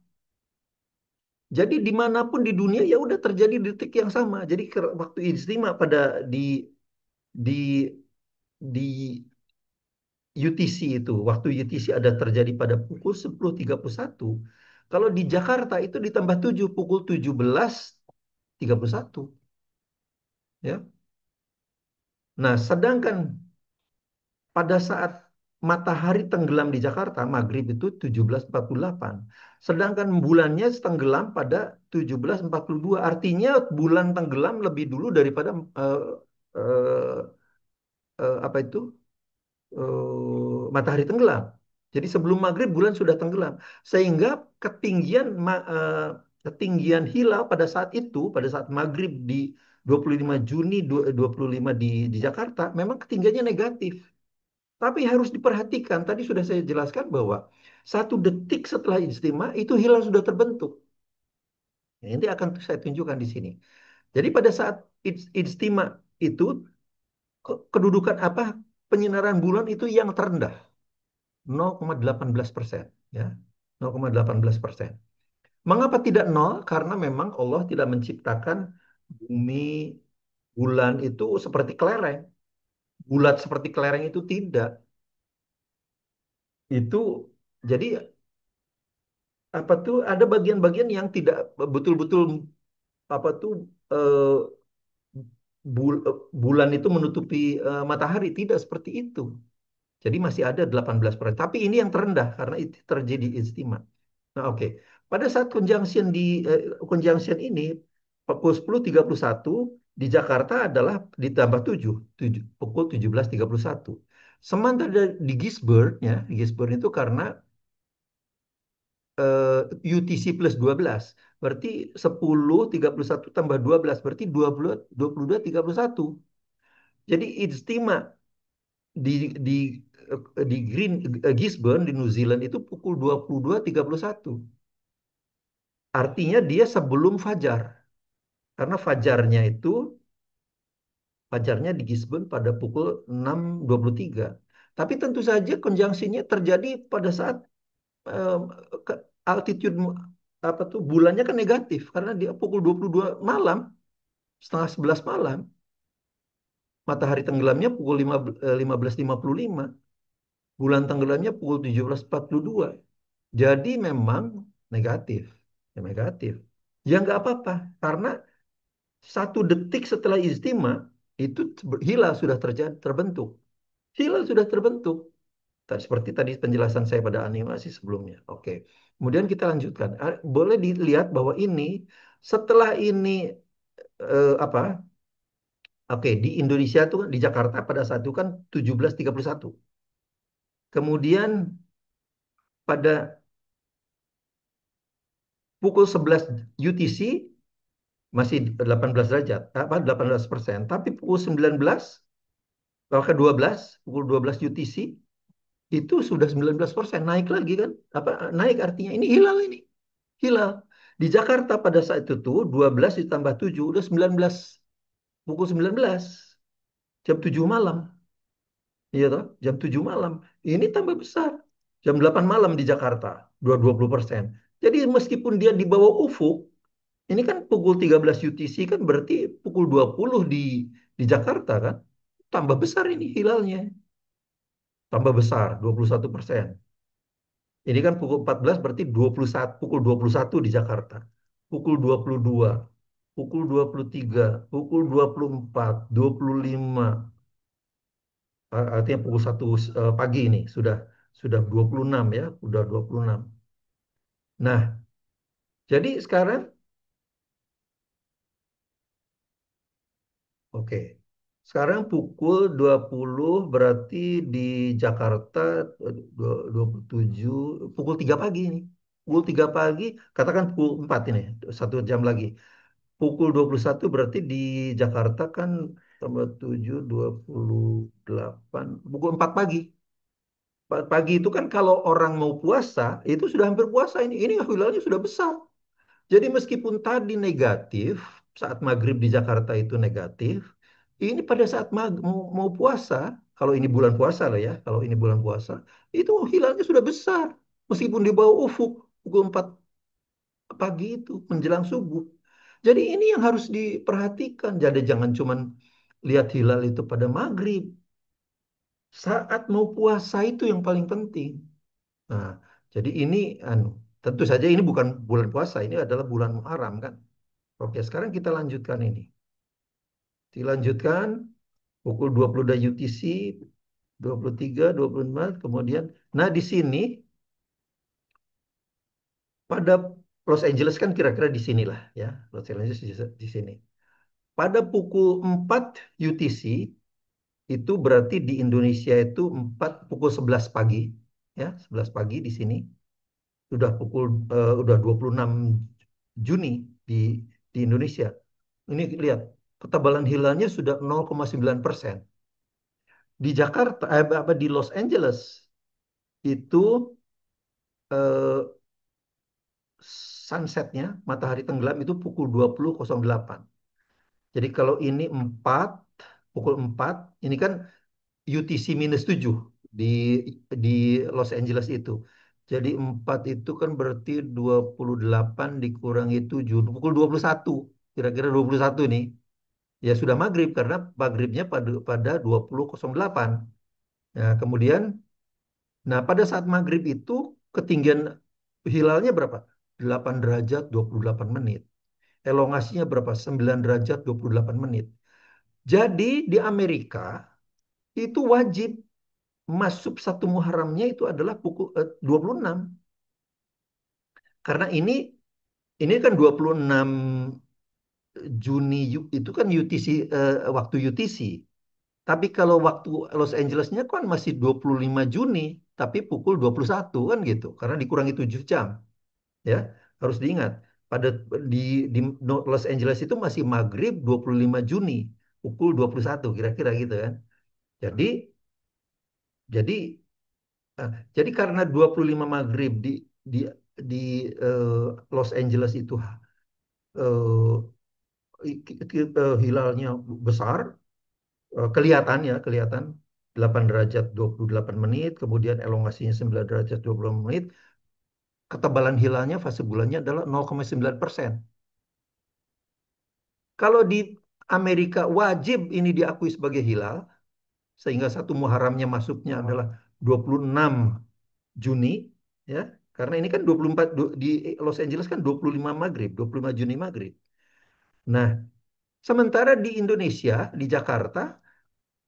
Jadi dimanapun di dunia ya udah terjadi di detik yang sama. Jadi waktu ijtima pada di di UTC itu, waktu UTC ada terjadi pada pukul 10:31. Kalau di Jakarta itu ditambah 7 pukul 17:31, ya. Nah, sedangkan pada saat matahari tenggelam di Jakarta, maghrib itu 17:48. Sedangkan bulannya tenggelam pada 17:42. Artinya bulan tenggelam lebih dulu daripada eh, apa itu? Matahari tenggelam. Jadi sebelum maghrib bulan sudah tenggelam. Sehingga ketinggian hilal pada saat itu, pada saat maghrib di 25 Juni 25 di Jakarta, memang ketinggiannya negatif. Tapi harus diperhatikan, tadi sudah saya jelaskan bahwa 1 detik setelah ijtima itu hilal sudah terbentuk. Nah, ini akan saya tunjukkan di sini. Jadi pada saat ijtima itu kedudukan apa penyinaran bulan itu yang terendah 0,18%, ya, 0,18%. Mengapa tidak nol? Karena memang Allah tidak menciptakan bumi bulan itu seperti kelereng, bulat seperti kelereng itu tidak. Itu jadi apa tuh ada bagian-bagian yang tidak betul-betul apa tuh eh, bulan itu menutupi matahari tidak seperti itu. Jadi masih ada 18%. Tapi ini yang terendah karena itu terjadi istimewa. Nah, oke. Pada saat conjunction ini pukul 10:31 di Jakarta adalah ditambah 7 pukul 17:31. Sementara di Gisborne ya, di Gisborne itu karena UTC plus 12. Berarti 10:31 tambah 12 berarti 22:31. Jadi ijtima di Gisborne di New Zealand itu pukul 22:31. Artinya dia sebelum fajar. Karena fajarnya di Gisborne pada pukul 6:23. Tapi tentu saja konjungsinya terjadi pada saat eh, altitude apa tuh bulannya kan negatif karena dia pukul 22 malam, setengah 11 malam. Matahari tenggelamnya pukul 15:55. Bulan tenggelamnya pukul 17:42. Jadi memang negatif. Ya, negatif. Ya nggak apa-apa karena 1 detik setelah istimewa itu hilal sudah terbentuk. Hilal sudah terbentuk. Seperti tadi penjelasan saya pada animasi sebelumnya. Oke. Kemudian kita lanjutkan. Boleh dilihat bahwa ini setelah ini apa? Oke, di Indonesia tuh di Jakarta pada saat itu kan 17:31. Kemudian pada pukul 11 UTC masih 18 derajat, apa 18%. Tapi pukul 19 ke 12, pukul 12 UTC itu sudah 19%, naik lagi kan? Apa naik artinya ini hilal ini. Hilal. Di Jakarta pada saat itu tuh 12 ditambah 7 udah 19, pukul 19 jam 7 malam. Iya toh, jam 7 malam. Ini tambah besar. Jam 8 malam di Jakarta, 20%. Jadi meskipun dia di bawah ufuk, ini kan pukul 13 UTC kan berarti pukul 20 di Jakarta kan. Tambah besar ini hilalnya. Tambah besar, 21%. Ini kan pukul 14 berarti 21, pukul 21 di Jakarta. Pukul 22, pukul 23, pukul 24, 25. Artinya pukul 1 pagi ini sudah 26 ya, sudah 26. Nah, jadi sekarang oke. Sekarang pukul 20 berarti di Jakarta 27 pukul 3 pagi ini. Pukul 3 pagi, katakan pukul 4 ini, 1 jam lagi. Pukul 21 berarti di Jakarta kan tambah 7, 28, pukul 4 pagi. 4 pagi itu kan kalau orang mau puasa, itu sudah hampir puasa ini. Ini hilalnya sudah besar. Jadi meskipun tadi negatif, saat maghrib di Jakarta itu negatif, ini pada saat mau puasa, kalau ini bulan puasa lah ya, kalau ini bulan puasa, itu hilalnya sudah besar. Meskipun di bawah ufuk, pukul 4 pagi itu, menjelang subuh. Jadi ini yang harus diperhatikan. Jadi jangan cuman lihat hilal itu pada maghrib. Saat mau puasa itu yang paling penting. Nah, jadi ini anu, tentu saja ini bukan bulan puasa, ini adalah bulan Muharram kan. Oke, sekarang kita lanjutkan ini. Dilanjutkan pukul 22 UTC, 23, 24, kemudian. Nah, di sini pada Los Angeles kan kira-kira di sinilah ya. Los Angeles di sini. Pada pukul 4 UTC itu berarti di Indonesia itu pukul 11 pagi ya, 11 pagi di sini. Udah 26 Juni di Indonesia. Ini lihat, ketebalan hilalnya sudah 0,9%. Di Jakarta, apa di Los Angeles itu eh, sunsetnya, matahari tenggelam itu pukul 20.08. Jadi kalau ini 4, pukul 4, ini kan UTC -7 di Los Angeles itu. Jadi 4 itu kan berarti 28 dikurangi 7, pukul 21. Kira-kira 21 nih. Ya sudah maghrib karena maghribnya pada 20.08. Nah, kemudian, nah pada saat maghrib itu ketinggian hilalnya berapa? 8 derajat 28 menit. Elongasinya berapa? 9 derajat 28 menit. Jadi di Amerika itu wajib masuk satu Muharramnya itu adalah pukul 26. Karena ini kan 26 Juni itu kan UTC, waktu UTC. Tapi kalau waktu Los Angelesnya kan masih 25 Juni, tapi pukul 21 kan gitu. Karena dikurangi 7 jam, ya. Harus diingat, pada di, di Los Angeles itu masih maghrib 25 Juni, pukul 21 kira-kira gitu kan. Jadi jadi jadi karena 25 maghrib di di eh, Los Angeles itu eh, hilalnya besar, kelihatan ya, kelihatan 8 derajat 28 menit, kemudian elongasinya 9 derajat 20 menit, ketebalan hilalnya fase bulannya adalah 0,9%. Kalau di Amerika wajib ini diakui sebagai hilal, sehingga satu Muharramnya masuknya adalah 26 Juni, ya. Karena ini kan 24 di Los Angeles kan 25 maghrib, 25 Juni maghrib. Nah, sementara di Indonesia, di Jakarta,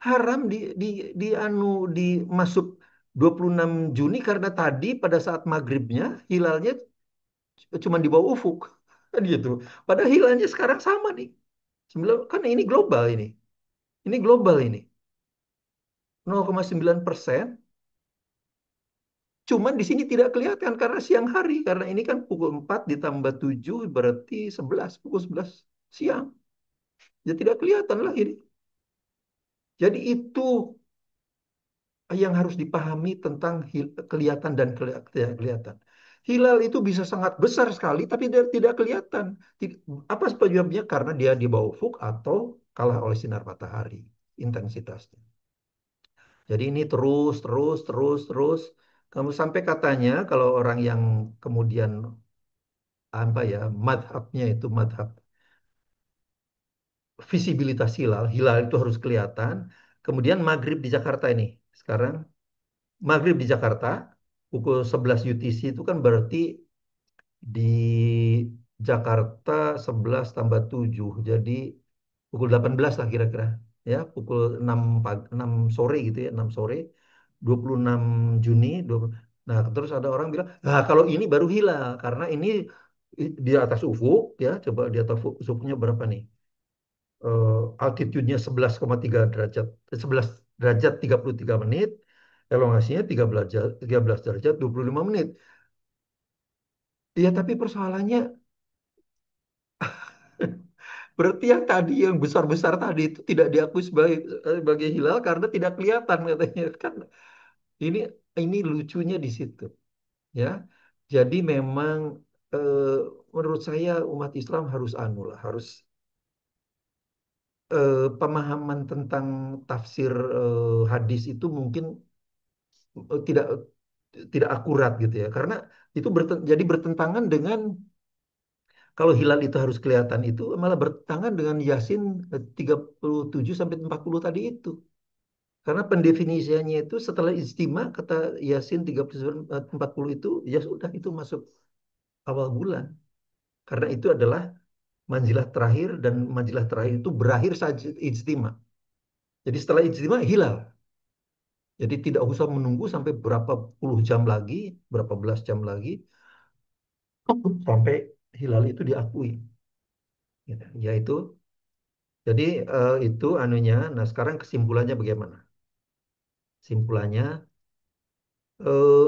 haram di anu di masuk 26 Juni karena tadi pada saat maghribnya hilalnya cuma di bawah ufuk. Kan gitu. Padahal hilalnya sekarang sama nih. Kan ini global ini. Ini global ini. 0,9%. Cuman di sini tidak kelihatan karena siang hari. Karena ini kan pukul 4 ditambah 7 berarti 11. Pukul 11 siang. Ya tidak kelihatan lah ini. Jadi itu yang harus dipahami tentang kelihatan dan tidak kelihatan. Hilal itu bisa sangat besar sekali, tapi tidak kelihatan. Apa sebabnya? Karena dia di bawah ufuk atau kalah oleh sinar matahari intensitasnya. Jadi ini terus, terus, terus, terus. Kamu sampai katanya kalau orang yang kemudian apa ya, madhabnya itu madhab visibilitas hilal, hilal itu harus kelihatan. Kemudian maghrib di Jakarta ini. Sekarang maghrib di Jakarta. pukul 11 UTC itu kan berarti di Jakarta 11 tambah 7. Jadi pukul 18 lah kira-kira. Ya, pukul 6 pagi, 6 sore gitu ya, 6 sore 26 Juni 20. Nah, terus ada orang bilang, "Nah, kalau ini baru hilal karena ini di atas ufuk ya. Coba di atas ufuknya berapa nih? Altitude-nya 11,3 derajat, 11 derajat 33 menit, elongasinya 13 derajat 25 menit. Iya, tapi persoalannya berarti yang tadi yang besar-besar tadi itu tidak diakui sebagai hilal karena tidak kelihatan katanya kan. Ini ini lucunya di situ ya. Jadi memang eh, menurut saya umat Islam harus anu lah, harus pemahaman tentang tafsir hadis itu mungkin tidak tidak akurat gitu ya. Karena itu jadi bertentangan dengan kalau hilal itu harus kelihatan itu malah bertentangan dengan Yasin 37 sampai 40 tadi itu. Karena pendefinisiannya itu setelah ijtima kata Yasin 30-40 itu ya sudah itu masuk awal bulan. Karena itu adalah manzilah terakhir dan manzilah terakhir itu berakhir saat ijtima. Jadi setelah ijtima hilal. Jadi tidak usah menunggu sampai berapa puluh jam lagi, berapa belas jam lagi sampai hilal itu diakui. Gitu. Yaitu jadi itu anunya. Nah, sekarang kesimpulannya bagaimana? Simpulannya eh,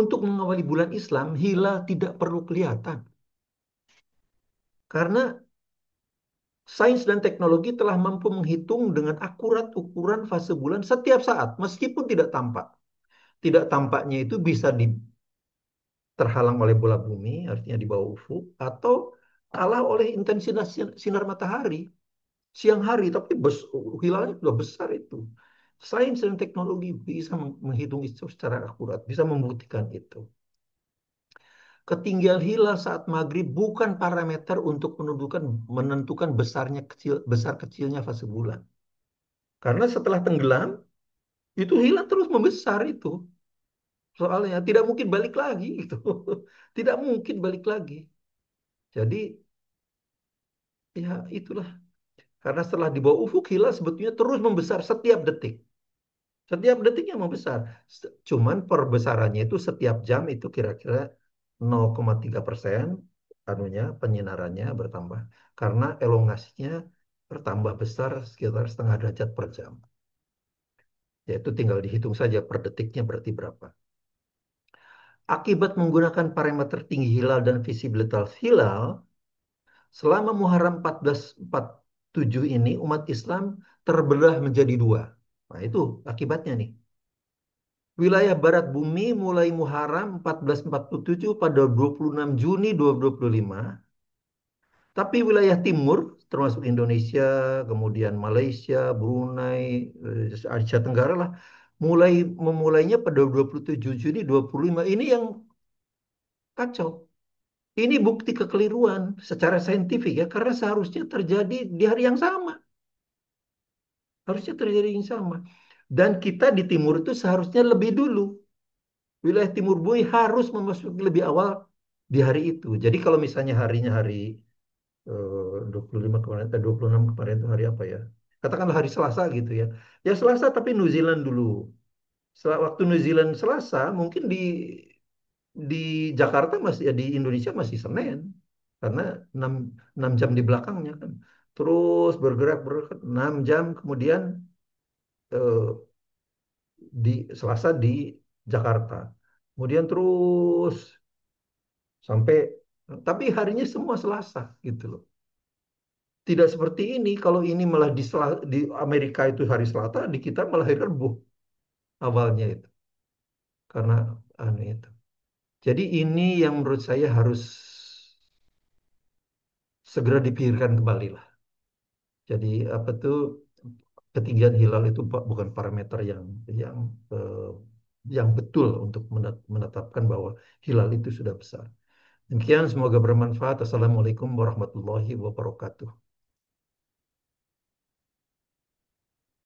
untuk mengawali bulan Islam, hilal tidak perlu kelihatan. Karena sains dan teknologi telah mampu menghitung dengan akurat ukuran fase bulan setiap saat, meskipun tidak tampak. Tidak tampaknya itu bisa terhalang oleh bola bumi, artinya di bawah ufuk, atau kalah oleh intensitas sinar matahari siang hari. Tapi hilalnya sudah besar itu. Sains dan teknologi bisa menghitung itu secara akurat, bisa membuktikan itu. Ketinggian hilal saat maghrib bukan parameter untuk menentukan besar kecilnya fase bulan. Karena setelah tenggelam, itu hilal terus membesar itu. Soalnya tidak mungkin balik lagi gitu. Tidak mungkin balik lagi. Jadi ya itulah. Karena setelah di bawah ufuk hilal sebetulnya terus membesar setiap detik. Setiap detiknya membesar. Cuman perbesarannya itu setiap jam itu kira-kira 0,3% anunya penyinarannya bertambah karena elongasinya bertambah besar sekitar setengah derajat per jam. Yaitu tinggal dihitung saja per detiknya berarti berapa. Akibat menggunakan parameter tinggi hilal dan visibilitas hilal, selama Muharram 1447 ini umat Islam terbelah menjadi dua. Nah, itu akibatnya nih. Wilayah barat bumi mulai Muharram 1447 pada 26 Juni 2025. Tapi wilayah timur, termasuk Indonesia, kemudian Malaysia, Brunei, Asia Tenggara lah, memulainya pada 27 Juni 25. Ini yang kacau. Ini bukti kekeliruan secara saintifik ya, karena seharusnya terjadi di hari yang sama. Harusnya terjadi yang sama. Dan kita di timur itu seharusnya lebih dulu. Wilayah timur bumi harus memasuki lebih awal di hari itu. Jadi kalau misalnya harinya hari 25 kemarin, 26 kemarin itu hari apa ya? Katakanlah hari Selasa gitu ya. Ya Selasa tapi New Zealand dulu. Setelah waktu New Zealand Selasa, mungkin di Jakarta masih ya di Indonesia masih Senin. Karena 6 6 jam di belakangnya kan. Terus bergerak 6 jam kemudian eh, di Selasa di Jakarta. Kemudian terus sampai tapi harinya semua Selasa gitu loh. Tidak seperti ini. Kalau ini malah di Amerika itu hari Selasa, di kita malah hari Rabu awalnya itu. Karena anu itu. Jadi ini yang menurut saya harus segera dipikirkan kembali lah. Jadi apa tuh ketinggian hilal itu bukan parameter yang eh, yang betul untuk menetapkan bahwa hilal itu sudah besar. Demikian semoga bermanfaat. Assalamualaikum warahmatullahi wabarakatuh.